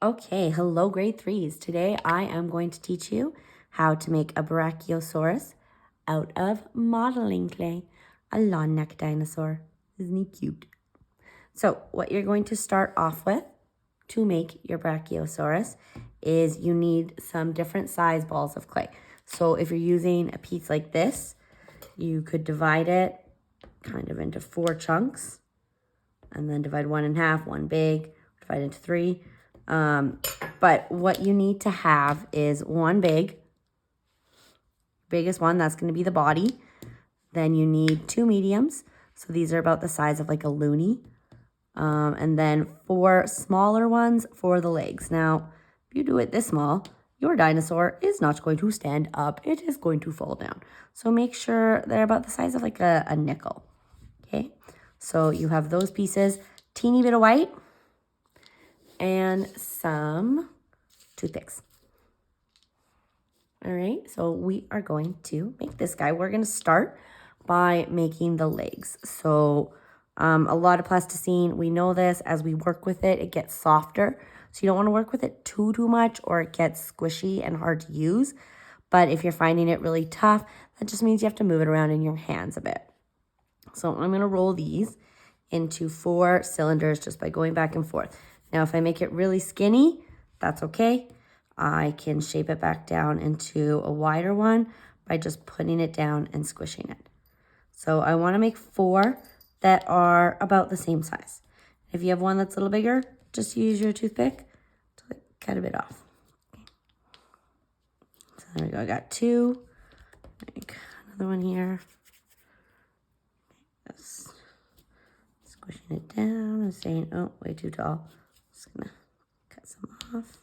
Okay, hello grade threes. Today I am going to teach you how to make a Brachiosaurus out of modeling clay, a long neck dinosaur. Isn't he cute? So what you're going to start off with to make your Brachiosaurus is you need some different size balls of clay. So if you're using a piece like this, you could divide it kind of into 4 chunks and then divide one in half, one big, divide into 3. But what you need to have is one biggest one, that's going to be the body. Then you need 2 mediums. So these are about the size of like a loonie. And then 4 smaller ones for the legs. Now, if you do it this small, your dinosaur is not going to stand up. It is going to fall down. So make sure they're about the size of like a nickel. Okay, so you have those pieces, teeny bit of white, and some toothpicks. All right, so we are going to make this guy. We're going to start by making the legs. So a lot of plasticine, we know this, as we work with it, it gets softer. So you don't want to work with it too much or it gets squishy and hard to use. But if you're finding it really tough, that just means you have to move it around in your hands a bit. So I'm going to roll these into 4 cylinders just by going back and forth. Now, if I make it really skinny, that's okay. I can shape it back down into a wider one by just putting it down and squishing it. So I want to make 4 that are about the same size. If you have one that's a little bigger, just use your toothpick to cut a bit off. Okay. So there we go. I got 2. Make another one here. Just squishing it down and saying, oh, way too tall. Just gonna cut some off.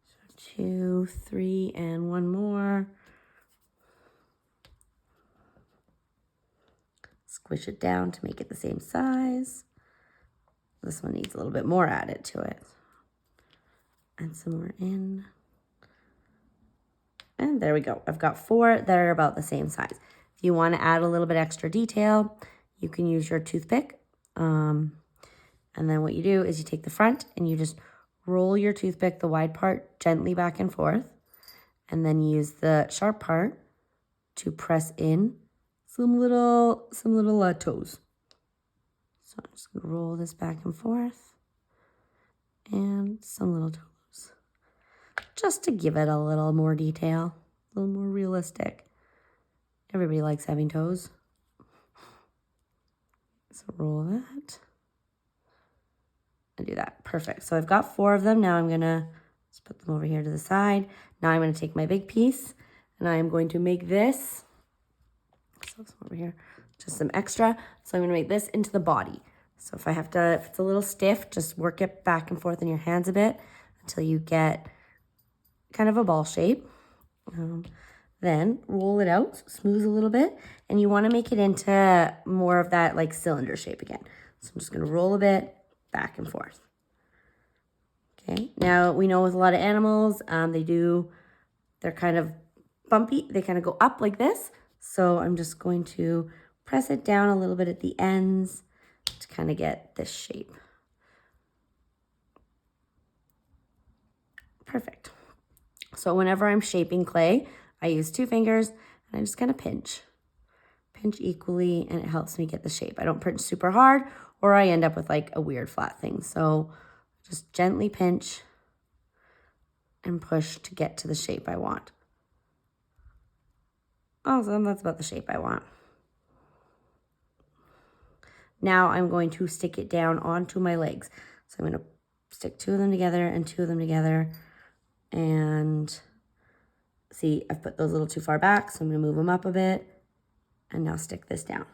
So 2, 3, and 1 more. Squish it down to make it the same size. This one needs a little bit more added to it. Add some more in. And there we go. I've got 4 that are about the same size. If you want to add a little bit extra detail, you can use your toothpick. And then what you do is you take the front and you just roll your toothpick, the wide part, gently back and forth. And then use the sharp part to press in some little toes. So I'm just going to roll this back and forth. And some little toes. Just to give it a little more detail, a little more realistic. Everybody likes having toes. So roll that. And do that. Perfect. So I've got 4 of them. Now I'm going to just put them over here to the side. Now I'm going to take my big piece and I am going to make this. So this over here, just some extra. So I'm going to make this into the body. So if it's a little stiff, just work it back and forth in your hands a bit until you get kind of a ball shape. Then roll it out, smooth a little bit, and you want to make it into more of that like cylinder shape again. So I'm just going to roll a bit back and forth. Okay, now we know with a lot of animals, they're kind of bumpy. They kind of go up like this. So I'm just going to press it down a little bit at the ends to kind of get this shape. Perfect. So whenever I'm shaping clay, I use 2 fingers and I just kind of pinch equally, and it helps me get the shape. I don't pinch super hard or I end up with like a weird flat thing. So just gently pinch and push to get to the shape I want. Awesome, that's about the shape I want. Now I'm going to stick it down onto my legs. So I'm going to stick 2 of them together and 2 of them together. And see, I've put those a little too far back, so I'm going to move them up a bit. And now stick this down.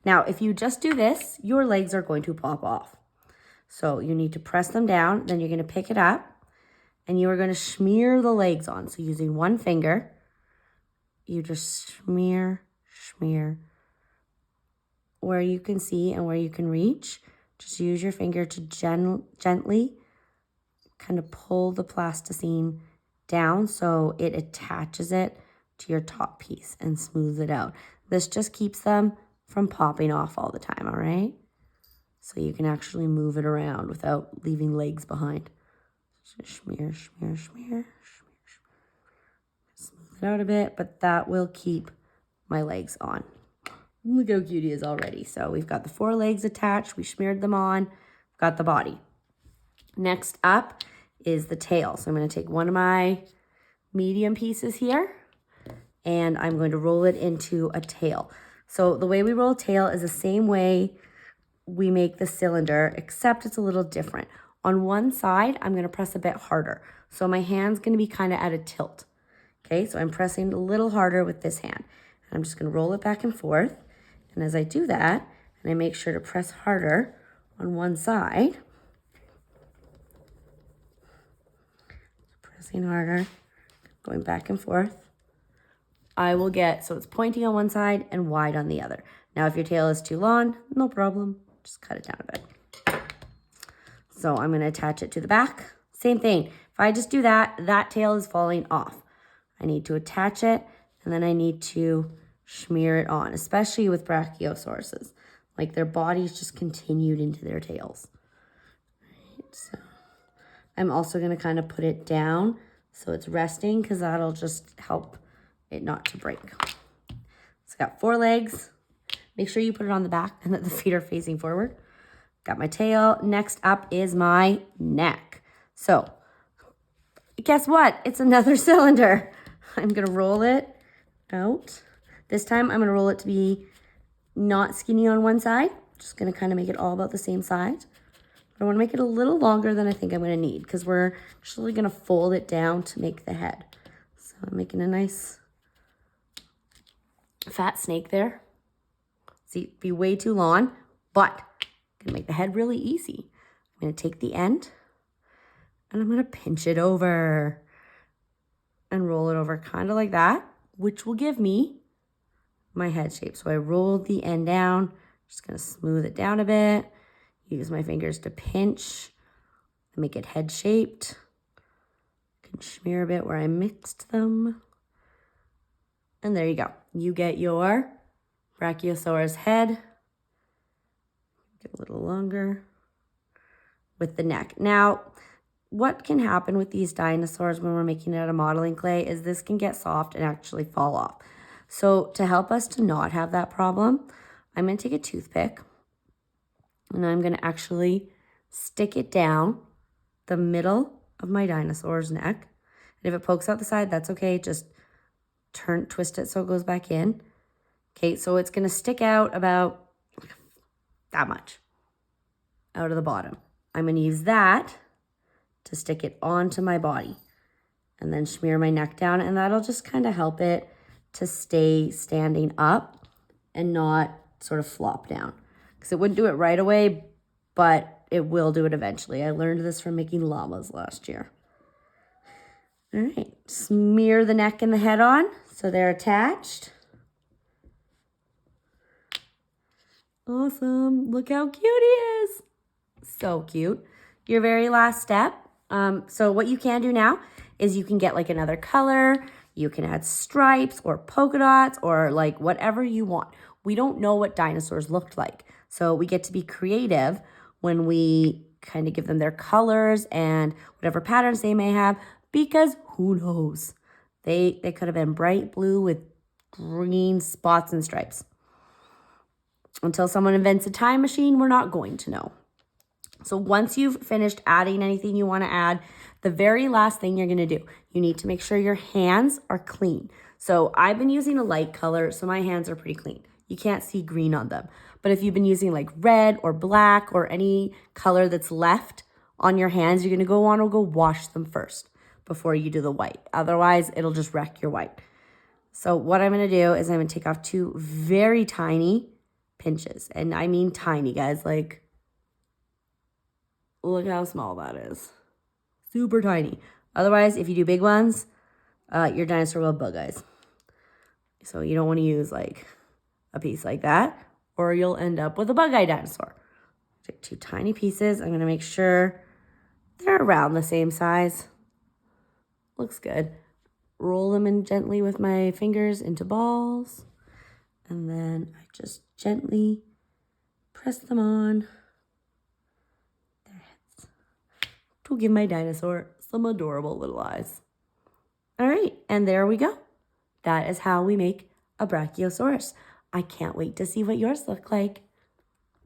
Now, if you just do this, your legs are going to pop off. So you need to press them down, then you're going to pick it up, and you are going to smear the legs on. So using 1 finger, you just smear where you can see and where you can reach. Just use your finger to gently kind of pull the plasticine down so it attaches it to your top piece and smooths it out. This just keeps them from popping off all the time, all right? so you can actually move it around without leaving legs behind. Just smear, smear, smear, smear. Smooth it out a bit, but that will keep my legs on. Look how cute he is already. So we've got the 4 legs attached. We smeared them on. We've got the body. Next up is the tail. So I'm going to take one of my medium pieces here, and I'm going to roll it into a tail. So the way we roll a tail is the same way we make the cylinder, except it's a little different. On one side, I'm going to press a bit harder. So my hand's going to be kind of at a tilt. Okay, so I'm pressing a little harder with this hand. And I'm just going to roll it back and forth. And as I do that, and I make sure to press harder on one side, pressing harder, going back and forth, I will get, so it's pointy on one side and wide on the other. Now, if your tail is too long, no problem. Just cut it down a bit. So I'm going to attach it to the back. Same thing. If I just do that, that tail is falling off. I need to attach it, and then I need to smear it on, especially with Brachiosauruses. Like their bodies just continued into their tails. Right, so I'm also going to kind of put it down so it's resting, because that'll just help it not to break. It's got 4 legs. Make sure you put it on the back and that the feet are facing forward. Got my tail. Next up is my neck. So guess what? It's another cylinder. I'm going to roll it out. This time I'm going to roll it to be not skinny on one side. Just going to kind of make it all about the same size. I want to make it a little longer than I think I'm going to need, because we're actually going to fold it down to make the head. So I'm making a nice fat snake there. See, it'd be way too long, but I'm going to make the head really easy. I'm going to take the end and I'm going to pinch it over and roll it over kind of like that, which will give me my head shape. So I rolled the end down, just going to smooth it down a bit, use my fingers to pinch and make it head shaped. I can smear a bit where I mixed them. And there you go. You get your Brachiosaurus head. Get a little longer with the neck. Now, what can happen with these dinosaurs when we're making it out of modeling clay is this can get soft and actually fall off. So to help us to not have that problem, I'm going to take a toothpick and I'm going to actually stick it down the middle of my dinosaur's neck. And if it pokes out the side, that's okay. Just twist it so it goes back in. Okay, so it's going to stick out about that much out of the bottom. I'm going to use that to stick it onto my body and then smear my neck down, and that'll just kind of help it to stay standing up and not sort of flop down, because it wouldn't do it right away, but it will do it eventually. I learned this from making llamas last year. All right, smear the neck and the head on so they're attached. Awesome. Look how cute he is. So cute. Your very last step. So what you can do now is you can get like another color. You can add stripes or polka dots or like whatever you want. We don't know what dinosaurs looked like. So we get to be creative when we kind of give them their colors and whatever patterns they may have, because who knows? They could have been bright blue with green spots and stripes. Until someone invents a time machine, we're not going to know. So once you've finished adding anything you want to add, the very last thing you're going to do, you need to make sure your hands are clean. So I've been using a light color, so my hands are pretty clean. You can't see green on them. But if you've been using like red or black or any color that's left on your hands, you're going to want to go wash them first before you do the white. Otherwise, it'll just wreck your white. So what I'm going to do is I'm going to take off 2 very tiny pinches. And I mean tiny, guys. Like, look how small that is. Super tiny. Otherwise, if you do big ones, your dinosaur will have bug eyes. So you don't want to use like a piece like that, or you'll end up with a bug eye dinosaur. Take 2 tiny pieces. I'm going to make sure they're around the same size. Looks good. Roll them in gently with my fingers into balls. And then I just gently press them on to give my dinosaur some adorable little eyes. All right, and there we go. That is how we make a Brachiosaurus. I can't wait to see what yours look like.